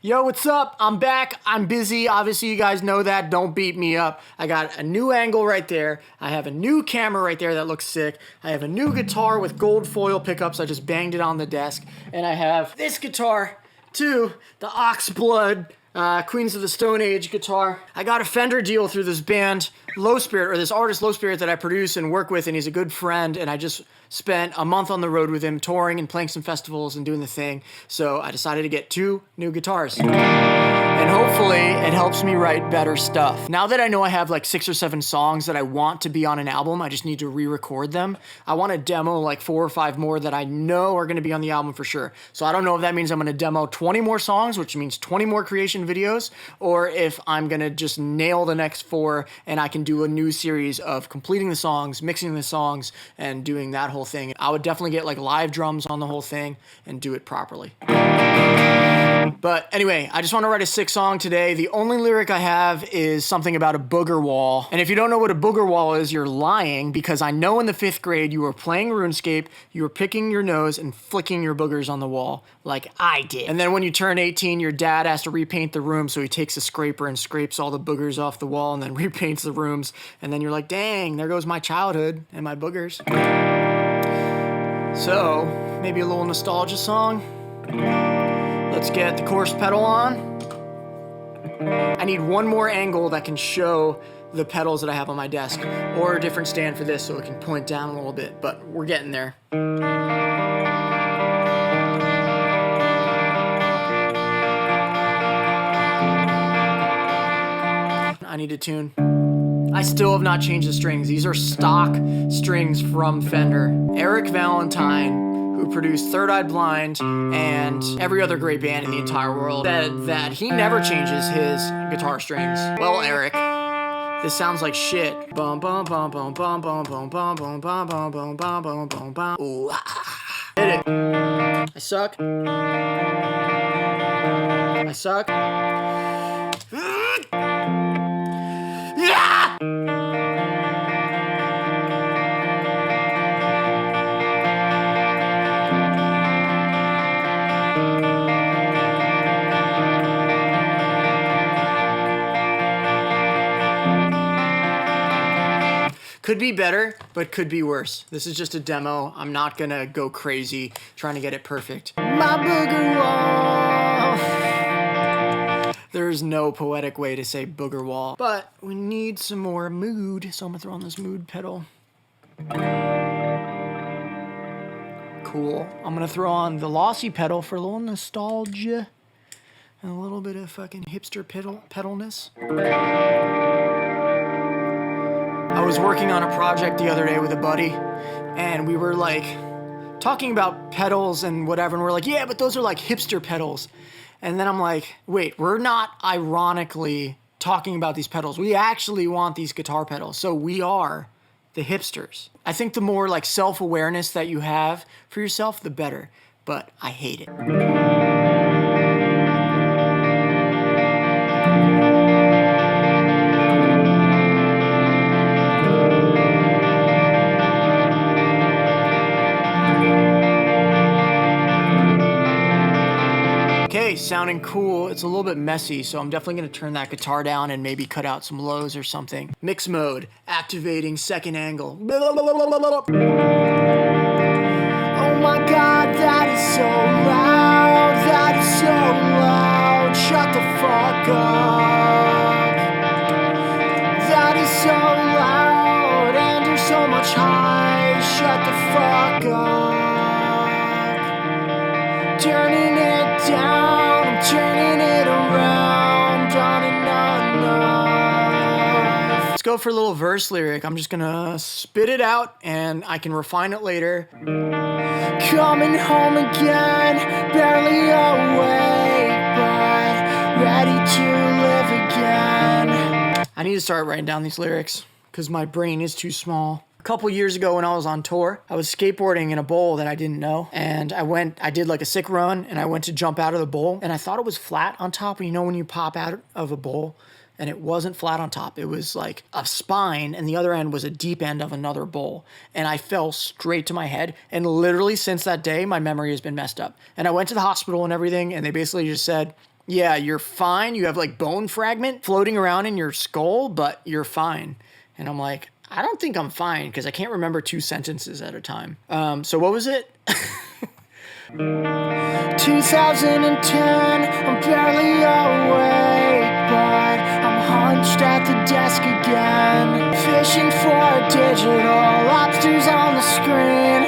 Yo, what's up? I'm back. I'm busy. Obviously, you guys know that. Don't beat me up. I got a new angle right there. I have a new camera right there that looks sick. I have a new guitar with gold foil pickups. I just banged it on the desk. And I have this guitar, too, the Oxblood Queens of the Stone Age guitar. I got a Fender deal through this band, Low Spirit, or this artist, Low Spirit, that I produce and work with, and he's a good friend, and I just spent a month on the road with him, touring and playing some festivals and doing the thing. So I decided to get 2 new guitars. And hopefully it helps me write better stuff. Now that I know I have like 6 or 7 songs that I want to be on an album, I just need to re-record them. I want to demo like 4 or 5 more that I know are going to be on the album for sure. So I don't know if that means I'm going to demo 20 more songs, which means 20 more creation videos, or if I'm going to just nail the next 4 and I can do a new series of completing the songs, mixing the songs, and doing that whole thing. I would definitely get like live drums on the whole thing and do it properly. But anyway, I just want to write a sick song today. The only lyric I have is something about a booger wall. And if you don't know what a booger wall is, you're lying, because I know in the 5th grade you were playing RuneScape, you were picking your nose and flicking your boogers on the wall like I did. And then when you turn 18, your dad has to repaint the room, so he takes a scraper and scrapes all the boogers off the wall and then repaints the rooms. And then you're like, dang, there goes my childhood and my boogers. So, maybe a little nostalgia song. Let's get the chorus pedal on. I need one more angle that can show the pedals that I have on my desk, or a different stand for this so it can point down a little bit, but we're getting there. I need a tune. I still have not changed the strings. These are stock strings from Fender. Eric Valentine, who produced Third Eye Blind and every other great band in the entire world, said that he never changes his guitar strings. Well, Eric, this sounds like shit. Bum bum bum bum bum bum bum bum bum bum bum bum bum bum bum bum. Ooh, hit it. I suck. I suck. Yeah! Could be better, but could be worse. This is just a demo. I'm not gonna go crazy trying to get it perfect. My booger wall. There's no poetic way to say booger wall, but we need some more mood, so I'm gonna throw on this mood pedal. Cool. I'm gonna throw on the lossy pedal for a little nostalgia and a little bit of fucking hipster pedalness. I was working on a project the other day with a buddy, and we were like talking about pedals and whatever, and we're like, yeah, but those are like hipster pedals. And then I'm like, wait, we're not ironically talking about these pedals. We actually want these guitar pedals, so we are the hipsters. I think the more like self-awareness that you have for yourself, the better, but I hate it. Okay, sounding cool. It's a little bit messy, so I'm definitely gonna turn that guitar down and maybe cut out some lows or something. Mix mode, activating second angle. Oh my God, that is so loud. That is so loud. Shut the fuck up. That is so loud, and you're so much high. Shut the fuck up. Turning it down, I'm turning it around, on and on. Let's go for a little verse lyric. I'm just gonna spit it out and I can refine it later. Coming home again, barely awake, but ready to live again. I need to start writing down these lyrics because my brain is too small. A couple years ago when I was on tour, I was skateboarding in a bowl that I didn't know, and I did like a sick run, and I went to jump out of the bowl, and I thought it was flat on top. You know when you pop out of a bowl, and it wasn't flat on top. It was like a spine, and the other end was a deep end of another bowl, and I fell straight to my head, and literally since that day, my memory has been messed up. And I went to the hospital and everything, and they basically just said, yeah, you're fine. You have like bone fragment floating around in your skull, but you're fine. And I'm like, I don't think I'm fine because I can't remember 2 sentences at a time. So what was it? 2010, I'm barely awake, but I'm hunched at the desk again, fishing for digital lobsters on the screen.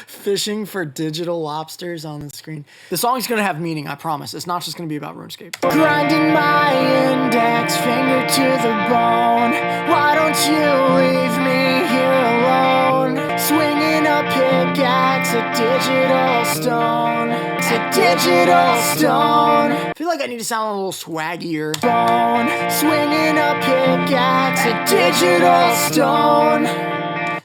Fishing for digital lobsters on the screen. The song's gonna have meaning, I promise. It's not just gonna be about RuneScape. Grinding my index finger to the bone. Why don't you leave me here alone? Swinging a pickaxe, a digital stone. It's a digital stone. I feel like I need to sound a little swaggier. Bone. Swinging a pickaxe, a digital stone.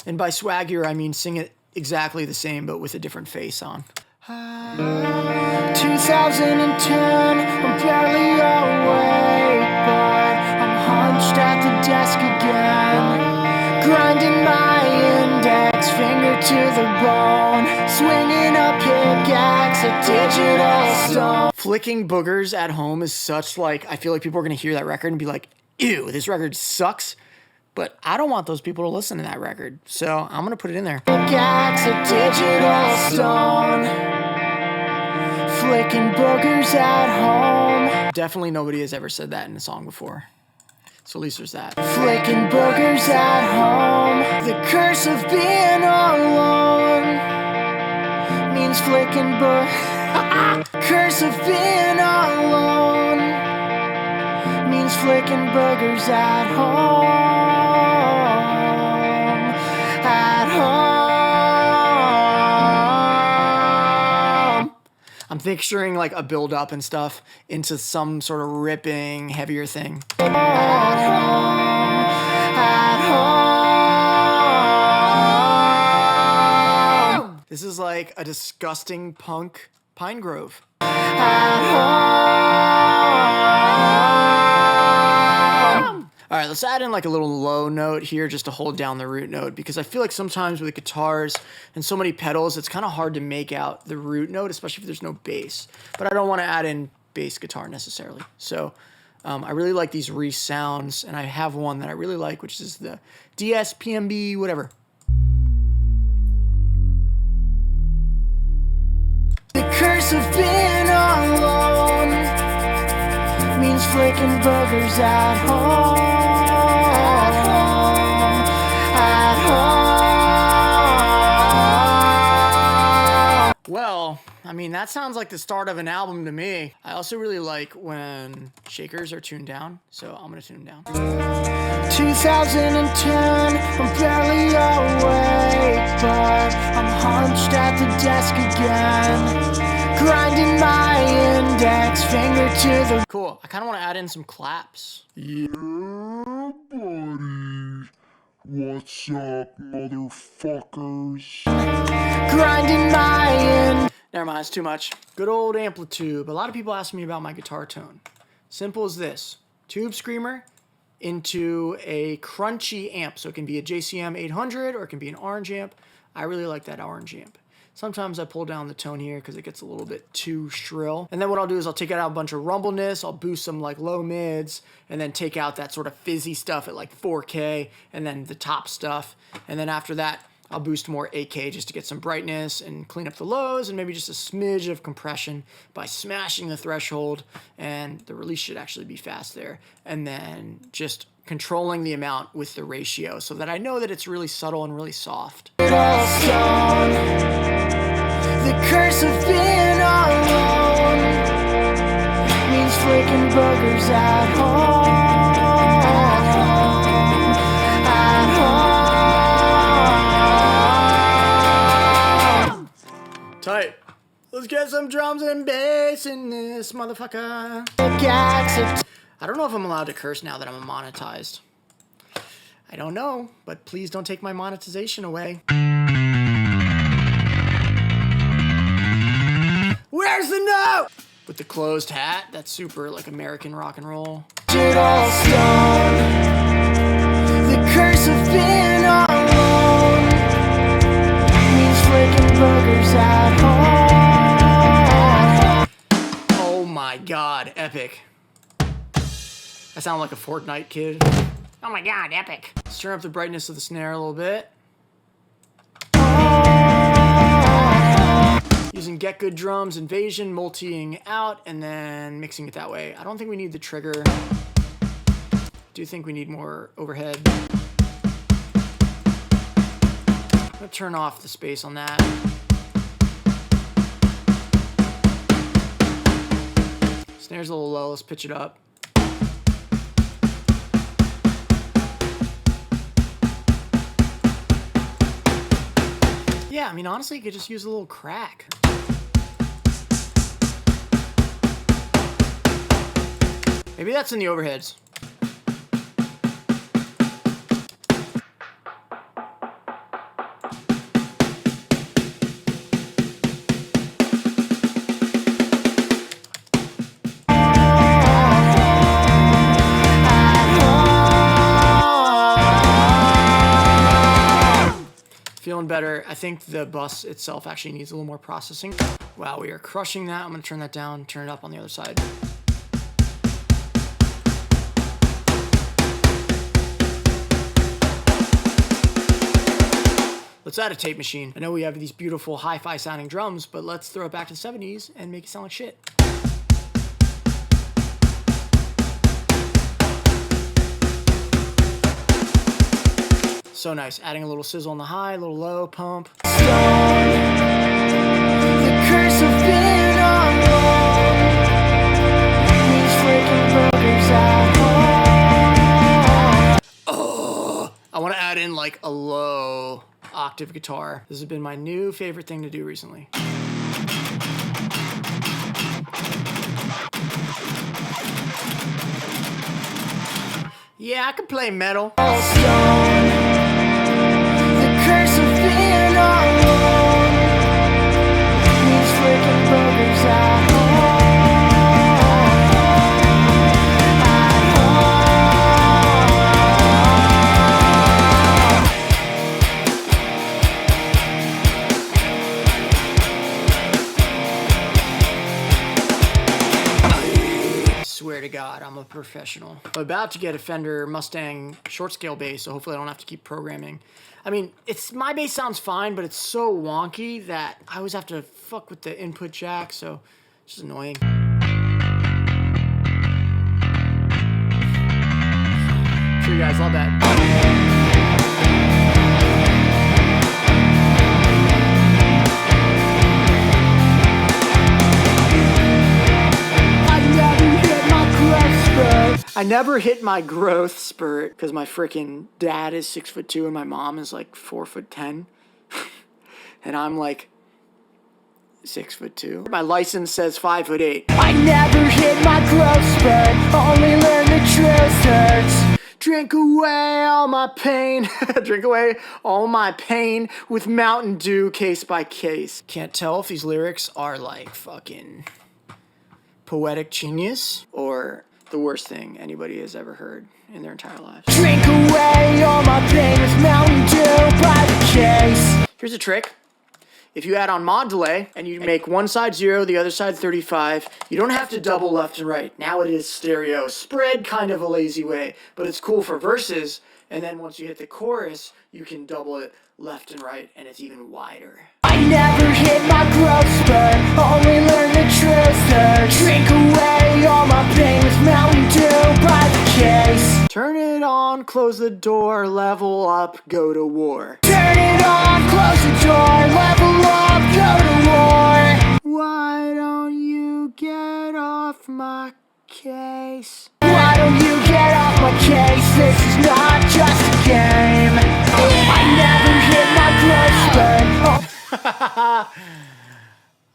And by swaggier, I mean sing it exactly the same, but with a different face on. 2010, I'm barely awake, but I'm hunched at the desk again, grinding my index finger to the bone, swinging a pickaxe, a digital stone. Flicking boogers at home is such like, I feel like people are gonna hear that record and be like, ew, this record sucks. But I don't want those people to listen to that record, so I'm gonna put it in there. Pickaxe, a digital stone, flicking boogers at home. Definitely nobody has ever said that in a song before, so at least there's that. Flicking boogers at home. The curse of being alone means flicking curse of being alone means flicking boogers at home. I'm picturing like a build up and stuff into some sort of ripping, heavier thing. At home. This is like a disgusting punk Pine Grove. All right, let's add in like a little low note here just to hold down the root note, because I feel like sometimes with guitars and so many pedals, it's kind of hard to make out the root note, especially if there's no bass. But I don't want to add in bass guitar necessarily. So I really like these Reese sounds, and I have one that I really like, which is the DSPMB whatever. The curse of being alone means flicking boogers at home. Well, I mean, that sounds like the start of an album to me. I also really like when shakers are tuned down, so I'm gonna tune them down. 2010, I'm barely awake, but I'm hunched at the desk again, grinding my index finger to the... Cool, I kind of want to add in some claps. Yeah, buddy. What's up, motherfuckers? Grinding my in... Never mind, it's too much. Good old amplitude. A lot of people ask me about my guitar tone. Simple as this. Tube screamer into a crunchy amp. So it can be a JCM 800 or it can be an orange amp. I really like that orange amp. Sometimes I pull down the tone here because it gets a little bit too shrill. And then what I'll do is I'll take out a bunch of rumbleness, I'll boost some like low mids, and then take out that sort of fizzy stuff at like 4K, and then the top stuff. And then after that, I'll boost more 8K just to get some brightness and clean up the lows and maybe just a smidge of compression by smashing the threshold, and the release should actually be fast there. And then just controlling the amount with the ratio so that I know that it's really subtle and really soft. The curse of being alone means flicking boogers at home. At home. Tight. Let's get some drums and bass in this motherfucker. I don't know if I'm allowed to curse now that I'm monetized. I don't know, but please don't take my monetization away. Where's the note? With the closed hat, that's super like American rock and roll. Digital stone, the curse of being alone means flicking boogers at home. Oh my God, epic. I sound like a Fortnite kid. Oh my God, epic. Let's turn up the brightness of the snare a little bit. Using Get Good Drums, Invasion, multiing out, and then mixing it that way. I don't think we need the trigger. Do think we need more overhead. I'm gonna turn off the space on that. Snare's a little low, let's pitch it up. Yeah, I mean, honestly, you could just use a little crack. Maybe that's in the overheads. Feeling better. I think the bus itself actually needs a little more processing. Wow, we are crushing that. I'm gonna turn that down, turn it up on the other side. Let's add a tape machine. I know we have these beautiful hi-fi sounding drums, but let's throw it back to the 70s and make it sound like shit. So nice. Adding a little sizzle on the high, a little low, pump. The curse of being alone. These freaking burgers at home. Oh, I want to add in like a low octave guitar. This has been my new favorite thing to do recently. Yeah, I can play metal. Curse of being alone. These freaking burgers at Swear to God, I'm a professional. I'm about to get a Fender Mustang short scale bass, so hopefully I don't have to keep programming. I mean, my bass sounds fine, but it's so wonky that I always have to fuck with the input jack, so it's just annoying. I'm sure you guys love that. I never hit my growth spurt because my freaking dad is 6'2" and my mom is like 4'10", and I'm like 6'2". My license says 5'8". I never hit my growth spurt, only learned the truth hurts. Drink away all my pain, drink away all my pain with Mountain Dew, case by case. Can't tell if these lyrics are like fucking poetic genius or the worst thing anybody has ever heard in their entire lives. Drink away all my pain with Mountain Dew by the case. Here's a trick. If you add on mod delay and you make one side 0, the other side 35, you don't have to double left and right. Now it is stereo spread, kind of a lazy way, but it's cool for verses. And then once you hit the chorus, you can double it left and right, and it's even wider. I never hit my growth spurt, only learned the truth hurts. Drink away all my pain with Mountain Dew by the case. Turn it on, close the door, level up, go to war. Turn it on, close the door, level up, go to war. Why don't you get off my case? Why don't you get off my case? This is not just a game. I never hit my growth spurt.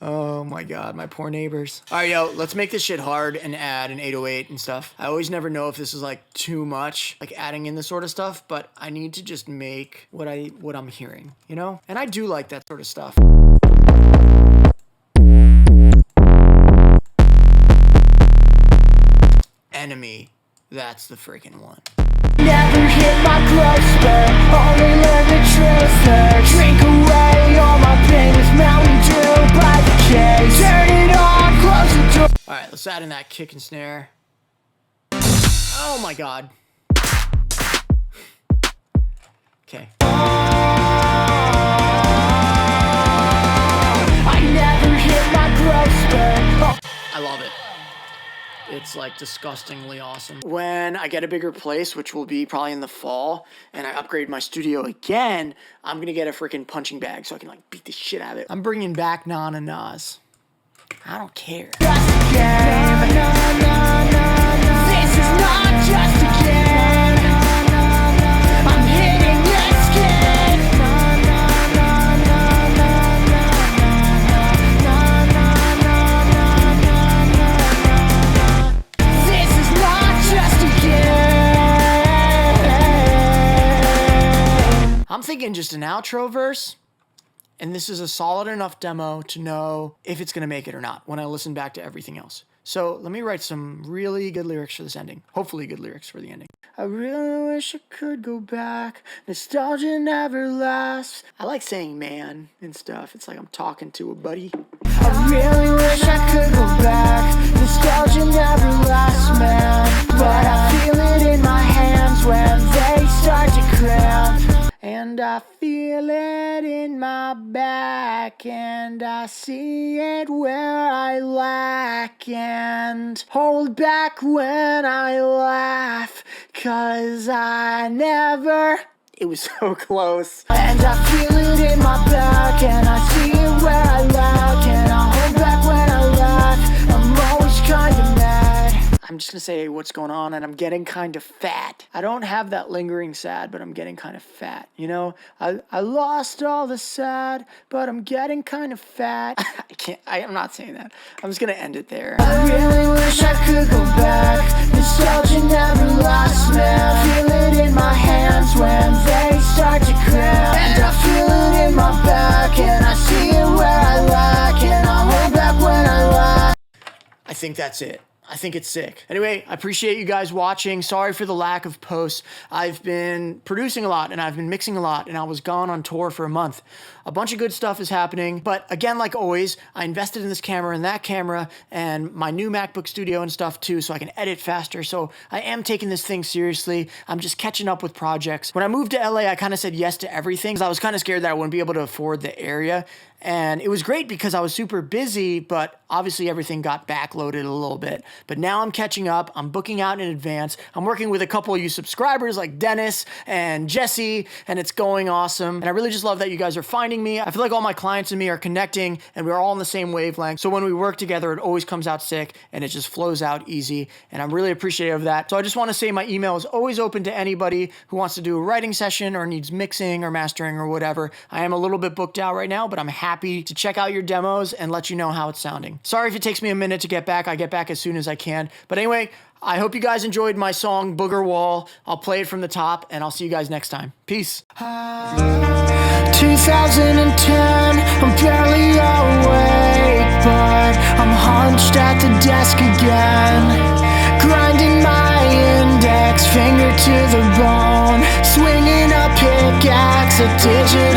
Oh my God, my poor neighbors. All right, yo, let's make this shit hard and add an 808 and stuff. I always never know if this is like too much, like adding in this sort of stuff, but I need to just make what I'm hearing, you know? And I do like that sort of stuff. Enemy, that's the freaking one. Never hit my growth spurt, only learned the truth hurts. Drink away all my pain with Mountain Dew by the case. Turn it on, close the door. right, let's add in that kick and snare. Oh my God. Okay. I never hit my growth spurt. Oh, I love it. It's like disgustingly awesome. When I get a bigger place, which will be probably in the fall, and I upgrade my studio again, I'm gonna get a freaking punching bag so I can like beat the shit out of it. I'm bringing back Na Na Nas. I don't care. Just a game. This is not just a game. I'm hitting your skin. This is not just a game. I'm thinking just an outro verse. And this is a solid enough demo to know if it's gonna make it or not when I listen back to everything else. So let me write some really good lyrics for this ending. Hopefully good lyrics for the ending. I really wish I could go back. Nostalgia never lasts. I like saying man and stuff. It's like I'm talking to a buddy. I really wish I could go back. Nostalgia never lasts, man. But I feel it in my hands when they start to cramp. And I feel it in my back, and I see it where I lack, and hold back when I laugh, 'cause I never... It was so close. And I feel it in my back, and I see it where I lack, and I hold back when I laugh. I'm always kinda mad. I'm just gonna say what's going on, and I'm getting kind of fat. I don't have that lingering sad, but I'm getting kind of fat. You know, I lost all the sad, but I'm getting kind of fat. I'm not saying that. I'm just gonna end it there. I really wish I could go back. Nostalgia never lasts, man. Feel it in my hands when they start to cramp. And I feel it in my back, and I see it where I lack, and I hold back when I laugh. I think that's it. I think it's sick. Anyway, I appreciate you guys watching. Sorry for the lack of posts. I've been producing a lot and I've been mixing a lot, and I was gone on tour for a month. A bunch of good stuff is happening, but again, like always, I invested in this camera and that camera and my new MacBook Studio and stuff too, so I can edit faster. So I am taking this thing seriously. I'm just catching up with projects. When I moved to LA, I kind of said yes to everything because I was kind of scared that I wouldn't be able to afford the area. And it was great because I was super busy, but obviously everything got backloaded a little bit. But now I'm catching up. I'm booking out in advance. I'm working with a couple of you subscribers like Dennis and Jesse, and it's going awesome. And I really just love that you guys are finding me. I feel like all my clients and me are connecting, and we're all on the same wavelength. So when we work together, it always comes out sick, and it just flows out easy. And I'm really appreciative of that. So I just want to say my email is always open to anybody who wants to do a writing session or needs mixing or mastering or whatever. I am a little bit booked out right now, but I'm happy to check out your demos and let you know how it's sounding. Sorry if it takes me a minute to get back. I get back as soon as I can. But anyway, I hope you guys enjoyed my song Booger Wall. I'll play it from the top, and I'll see you guys next time. Peace. 2010, I'm barely awake, but I'm hunched at the desk again, grinding my index finger to the bone, swinging a pickaxe, a digit